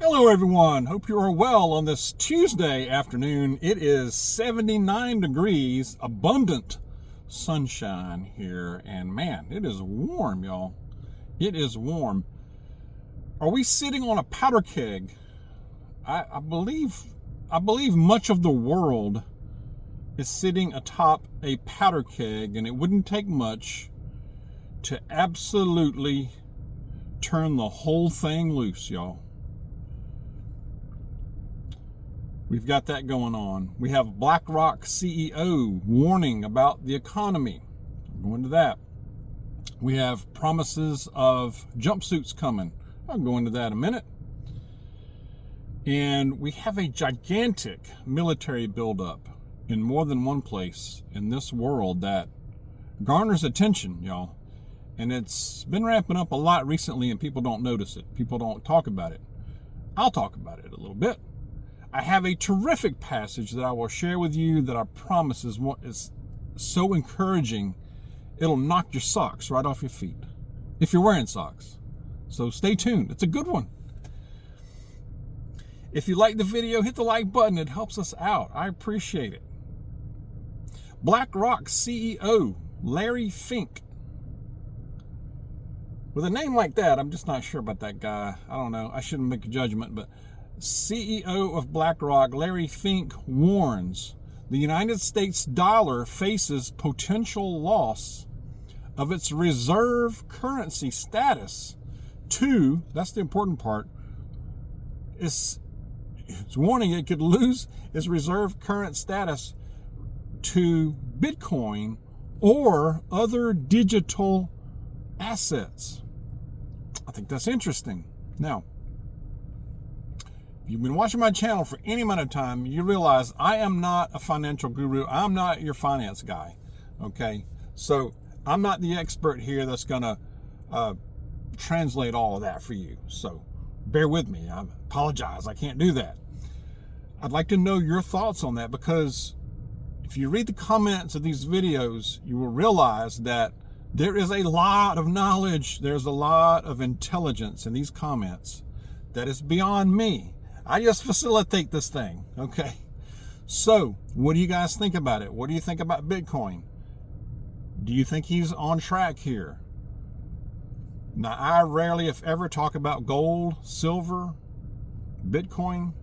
Hello everyone, hope you are well on this Tuesday afternoon. It is 79 degrees, abundant sunshine here, and man, it is warm, y'all. It is warm. Are we sitting on a powder keg? I believe much of the world is sitting atop a powder keg, and it wouldn't take much to absolutely turn the whole thing loose, y'all. We've got that going on. We have BlackRock CEO warning about the economy. I'll go into that. We have promises of jumpsuits coming. I'll go into that in a minute. And we have a gigantic military buildup in more than one place in this world that garners attention, y'all. And it's been ramping up a lot recently, and people don't notice it. People don't talk about it. I'll talk about it a little bit. I have a terrific passage that I will share with you that I promise is so encouraging, it'll knock your socks right off your feet, if you're wearing socks. So stay tuned. It's a good one. If you like the video, hit the like button. It helps us out. I appreciate it. BlackRock CEO Larry Fink. With a name like that, I'm just not sure about that guy. I don't know. I shouldn't make a judgment, but CEO of BlackRock, Larry Fink, warns the United States dollar faces potential loss of its reserve currency status to, that's the important part, it's warning it could lose its reserve current status to Bitcoin or other digital assets. I think that's interesting. Now, if you've been watching my channel for any amount of time, you realize I am not a financial guru. I'm not your finance guy, okay? So I'm not the expert here that's going to translate all of that for you. So bear with me. I apologize. I can't do that. I'd like to know your thoughts on that, because if you read the comments of these videos, you will realize that there is a lot of knowledge. There's a lot of intelligence in these comments that is beyond me. I just facilitate this thing, okay? So, what do you guys think about it? What do you think about Bitcoin? Do you think he's on track here? Now, I rarely, if ever, talk about gold, silver, Bitcoin,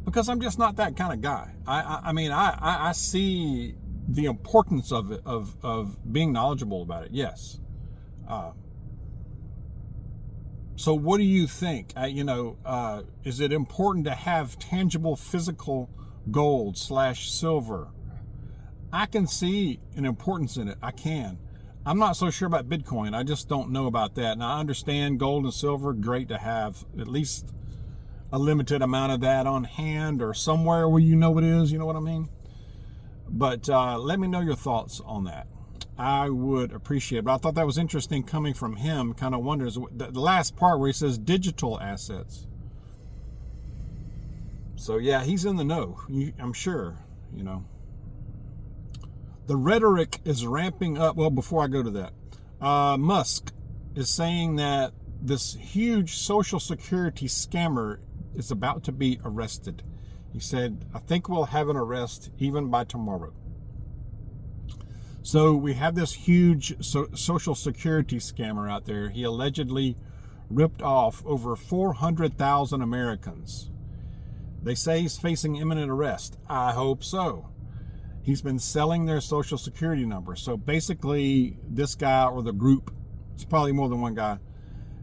because I'm just not that kind of guy. I see the importance of it, of being knowledgeable about it, yes. So what do you think? Is it important to have tangible physical gold / silver? I can see an importance in it. I can. I'm not so sure about Bitcoin. I just don't know about that. And I understand gold and silver, great to have at least a limited amount of that on hand or somewhere where you know it is, you know what I mean? But let me know your thoughts on that. I would appreciate it. But I thought that was interesting coming from him. Kind of wonders the last part where he says digital assets. So yeah, he's in the know. I'm sure, The rhetoric is ramping up. Well, before I go to that, Musk is saying that this huge Social Security scammer is about to be arrested. He said, I think we'll have an arrest even by tomorrow. So we have this huge Social Security scammer out there. He allegedly ripped off over 400,000 Americans. They say he's facing imminent arrest. I hope so. He's been selling their Social Security number. So basically, this guy or the group, it's probably more than one guy,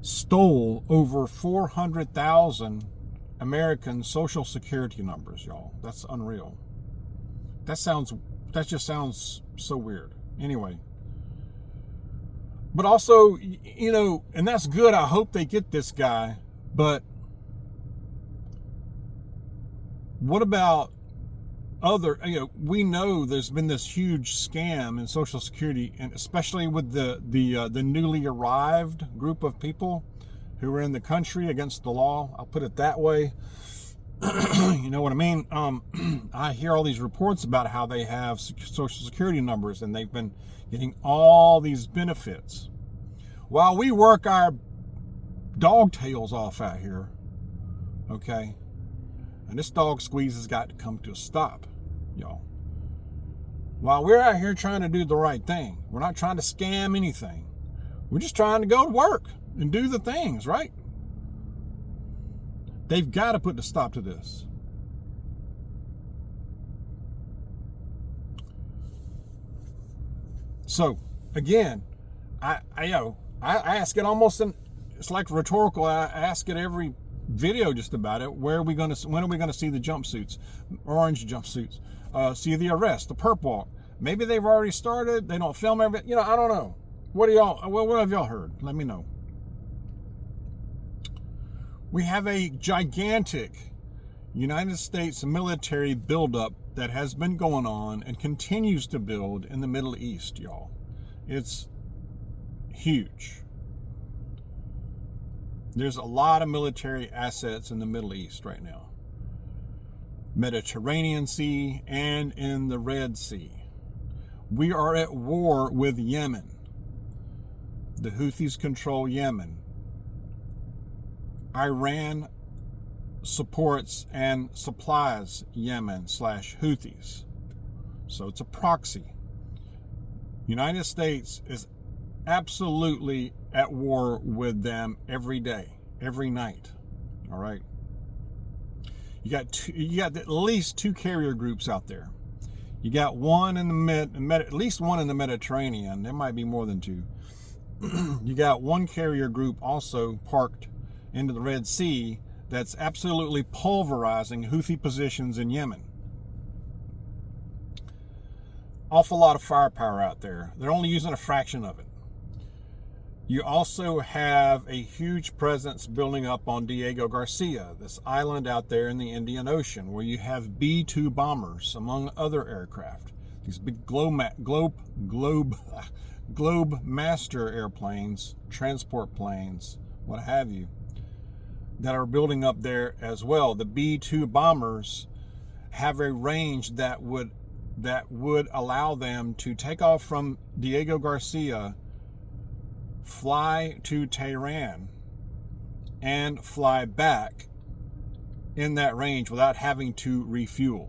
stole over 400,000 American Social Security numbers, y'all. That's unreal. That just sounds so weird. Anyway. But also, and that's good. I hope they get this guy. But what about other, we know there's been this huge scam in Social Security, and especially with the newly arrived group of people who are in the country against the law. I'll put it that way. You know what I mean? I hear all these reports about how they have Social Security numbers and they've been getting all these benefits while we work our dog tails off out here. Okay? And this dog squeeze has got to come to a stop, y'all. While we're out here trying to do the right thing, we're not trying to scam anything. We're just trying to go to work and do the things, right? They've got to put a stop to this. So, again, I ask it almost, it's like rhetorical. I ask it every video just about it. When are we going to see the jumpsuits, orange jumpsuits? See the arrest, the perp walk. Maybe they've already started. They don't film everything. I don't know. What have y'all heard? Let me know. We have a gigantic United States military buildup that has been going on and continues to build in the Middle East, y'all. It's huge. There's a lot of military assets in the Middle East right now. Mediterranean Sea and in the Red Sea. We are at war with Yemen. The Houthis control Yemen. Iran supports and supplies Yemen/Houthis. So it's a proxy. United States is absolutely at war with them every day, every night. All right. You got at least two carrier groups out there. You got one in the at least one in the Mediterranean. There might be more than two. You got one carrier group also parked into the Red Sea that's absolutely pulverizing Houthi positions in Yemen. Awful lot of firepower out there. They're only using a fraction of it. You also have a huge presence building up on Diego Garcia, this island out there in the Indian Ocean, where you have B-2 bombers, among other aircraft. These big globe master airplanes, transport planes, what have you, that are building up there as well. The B-2 bombers have a range that would allow them to take off from Diego Garcia, fly to Tehran, and fly back in that range without having to refuel.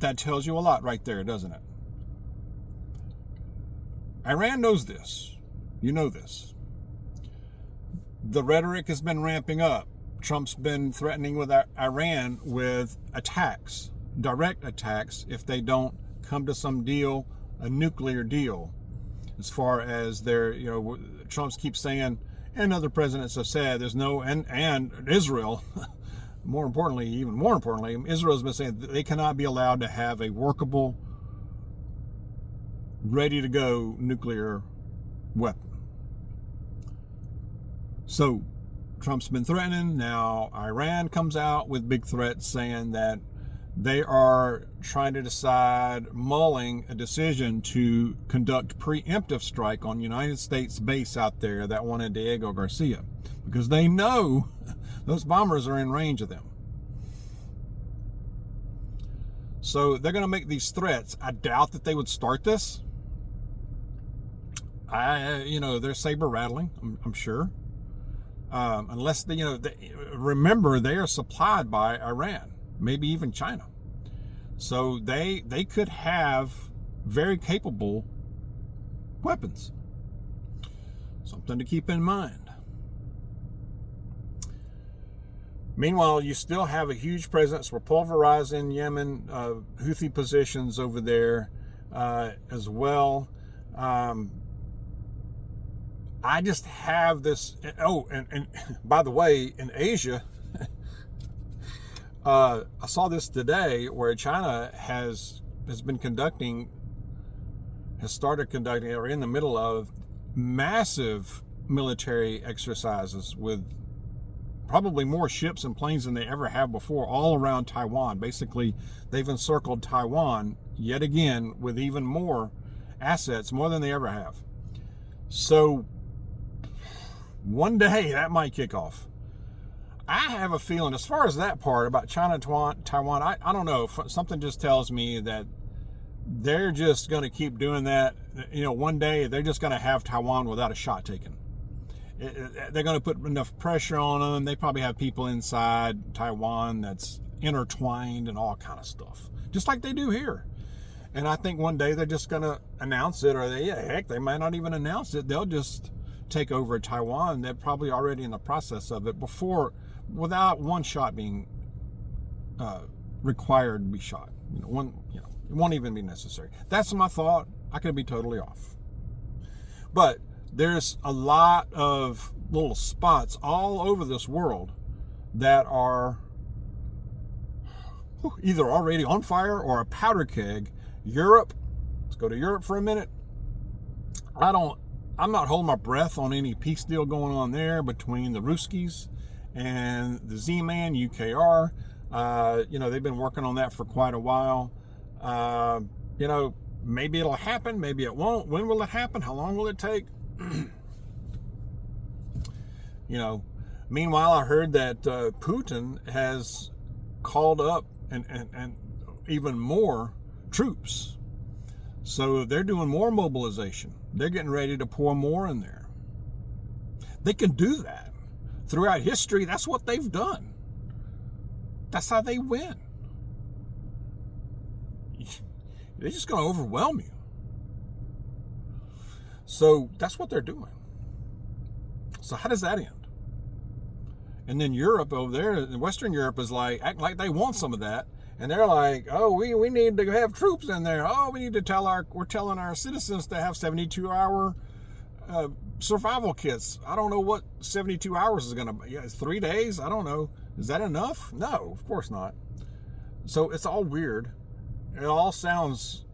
That tells you a lot right there, doesn't it? Iran knows this. You know this. The rhetoric has been ramping up. Trump's been threatening with Iran with attacks, direct attacks, if they don't come to some deal, a nuclear deal. As far as Trump's keeps saying, and other presidents have said, there's no, and Israel, even more importantly, Israel's been saying that they cannot be allowed to have a workable, ready to go nuclear weapon. So Trump's been threatening. Now Iran comes out with big threats saying that they are trying to mulling a decision to conduct preemptive strike on United States base out there, that one in Diego Garcia, because they know those bombers are in range of them. So they're going to make these threats. I doubt that they would start this. They're saber rattling, I'm sure. Unless remember, they are supplied by Iran, maybe even China. So they could have very capable weapons. Something to keep in mind. Meanwhile, you still have a huge presence. We're pulverizing Yemen, Houthi positions over there as well. I just have this. Oh, and by the way, in Asia, I saw this today where China has started conducting, or in the middle of, massive military exercises with probably more ships and planes than they ever have before, all around Taiwan. Basically, they've encircled Taiwan yet again with even more assets, more than they ever have. So one day that might kick off. I have a feeling, as far as that part about China, Taiwan, I don't know. Something just tells me that they're just going to keep doing that. One day they're just going to have Taiwan without a shot taken. they're going to put enough pressure on them. They probably have people inside Taiwan that's intertwined and all kind of stuff, just like they do here. And I think one day they're just going to announce it, or they might not even announce it. They'll just take over Taiwan. They're probably already in the process of it without one shot being required to be shot. It won't even be necessary. That's my thought. I could be totally off. But there's a lot of little spots all over this world that are either already on fire or a powder keg. Europe, let's go to Europe for a minute. I'm not holding my breath on any peace deal going on there between the Ruskies and the Z-Man, UKR. They've been working on that for quite a while. Maybe it'll happen, maybe it won't. When will it happen? How long will it take? Meanwhile, I heard that Putin has called up and even more troops. So they're doing more mobilization. They're getting ready to pour more in there. They can do that. Throughout history, that's what they've done. That's how they win. They're just going to overwhelm you. So that's what they're doing. So how does that end? And then Europe over there, Western Europe is acting like they want some of that. And they're like, oh, we need to have troops in there. Oh, we need to we're telling our citizens to have 72-hour survival kits. I don't know what 72 hours is going to be. 3 days? I don't know. Is that enough? No, of course not. So it's all weird. It all sounds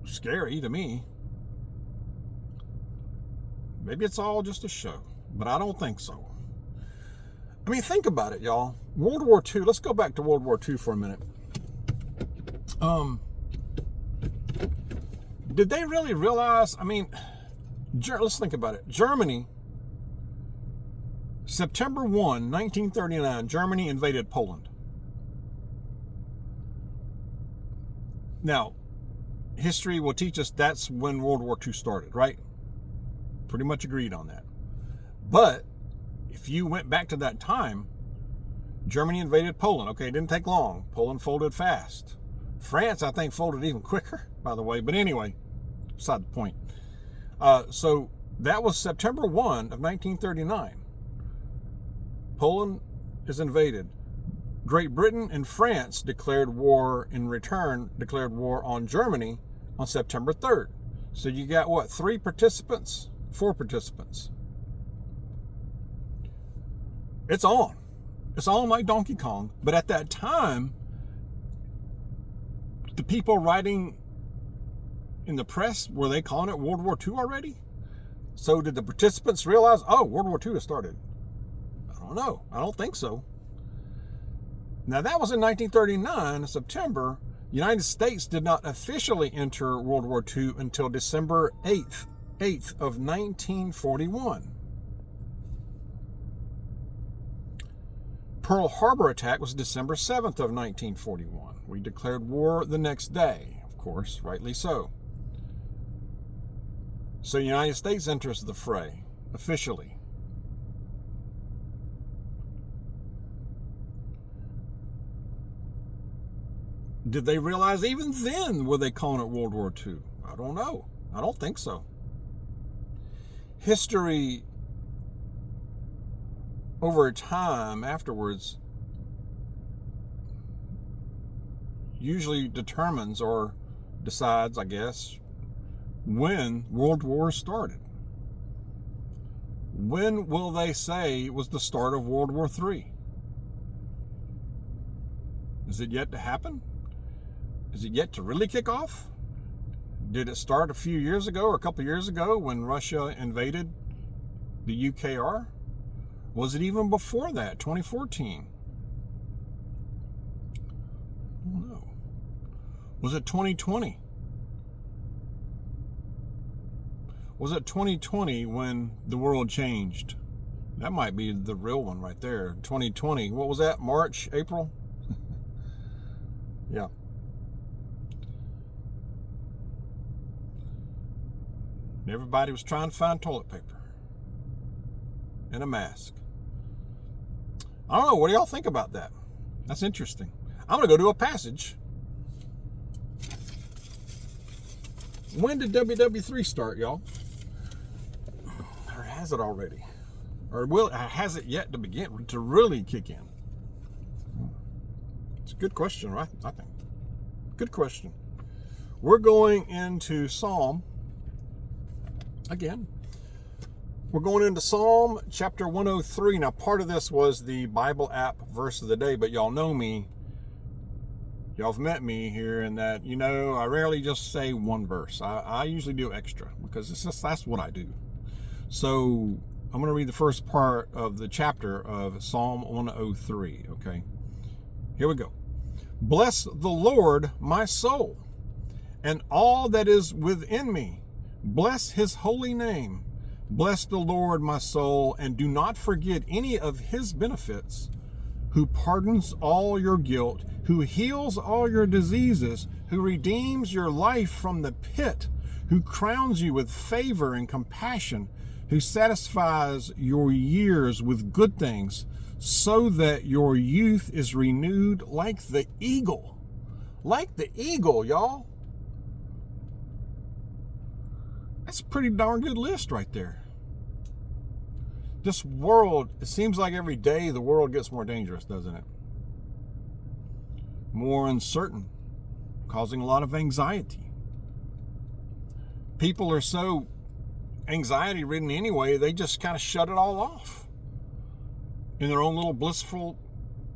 scary to me. Maybe it's all just a show, but I don't think so. I mean, think about it, y'all. World War II. Let's go back to World War II for a minute. Did they really realize? I mean, let's think about it. Germany, September 1, 1939, Germany invaded Poland. Now, history will teach us that's when World War II started, right? Pretty much agreed on that. But if you went back to that time, Germany invaded Poland. Okay, it didn't take long. Poland folded fast. France, I think, folded even quicker, by the way. But anyway, beside the point. So that was September 1 of 1939. Poland is invaded. Great Britain and France declared war on Germany on September 3rd. So you got what, 4 participants? It's on. It's on like Donkey Kong. But at that time, the people writing in the press, were they calling it World War II already? So did the participants realize, oh, World War II has started? I don't know. I don't think so. Now, that was in 1939, in September. The United States did not officially enter World War II until December 8th of 1941. Pearl Harbor attack was December 7th of 1941. We declared war the next day, of course, rightly so. So the United States enters the fray, officially. Did they realize even then, were they calling it World War II? I don't know. I don't think so. History, over time afterwards, usually determines or decides, I guess, when world wars started. When will they say was the start of World War III? Is it yet to happen? Is it yet to really kick off? Did it start a few years ago or a couple years ago when Russia invaded the UKR? Was it even before that, 2014? I don't know. Was it 2020? Was it 2020 when the world changed? That might be the real one right there. 2020. What was that? March, April? Yeah. Everybody was trying to find toilet paper. and a mask. I don't know. What do y'all think about that? That's interesting. I'm going to go to a passage. When did WW3 start, y'all? Or has it already? Or has it yet to really kick in? It's a good question, right? I think. Good question. We're going into Psalm. Again, we're going into Psalm chapter 103. Now, part of this was the Bible app verse of the day, but y'all know me. Y'all have met me here in that, I rarely just say one verse. I usually do extra because that's what I do. So I'm going to read the first part of the chapter of Psalm 103, okay? Here we go. Bless the Lord, my soul, and all that is within me. Bless his holy name. Bless the Lord, my soul, and do not forget any of his benefits, who pardons all your guilt, who heals all your diseases, who redeems your life from the pit, who crowns you with favor and compassion, who satisfies your years with good things, so that your youth is renewed like the eagle. Like the eagle, y'all. That's a pretty darn good list right there. This world, it seems like every day the world gets more dangerous, doesn't it? More uncertain, causing a lot of anxiety. People are so anxiety-ridden anyway, they just kind of shut it all off in their own little blissful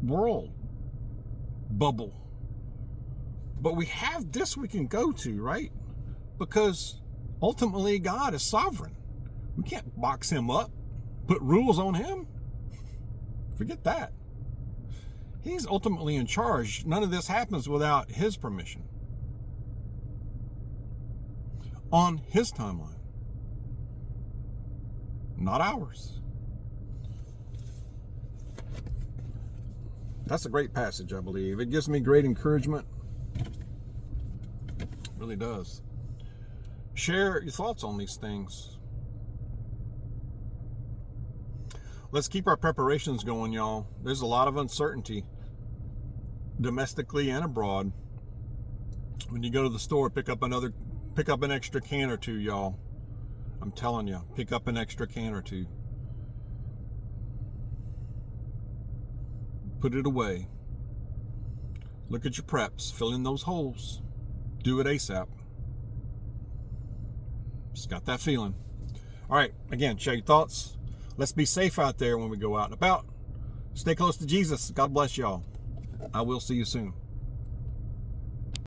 world bubble. But we have this we can go to, right? Because ultimately, God is sovereign. We can't box him up, put rules on him. Forget that. He's ultimately in charge. None of this happens without his permission. On his timeline. Not ours. That's a great passage, I believe. It gives me great encouragement. It really does. Share your thoughts on these things. Let's keep our preparations going, y'all. There's a lot of uncertainty, domestically and abroad. When you go to the store, pick up an extra can or two, y'all. I'm telling you, pick up an extra can or two. Put it away. Look at your preps. Fill in those holes. Do it ASAP. Just got that feeling. All right, again, share your thoughts. Let's be safe out there when we go out and about. Stay close to Jesus. God bless y'all. I will see you soon.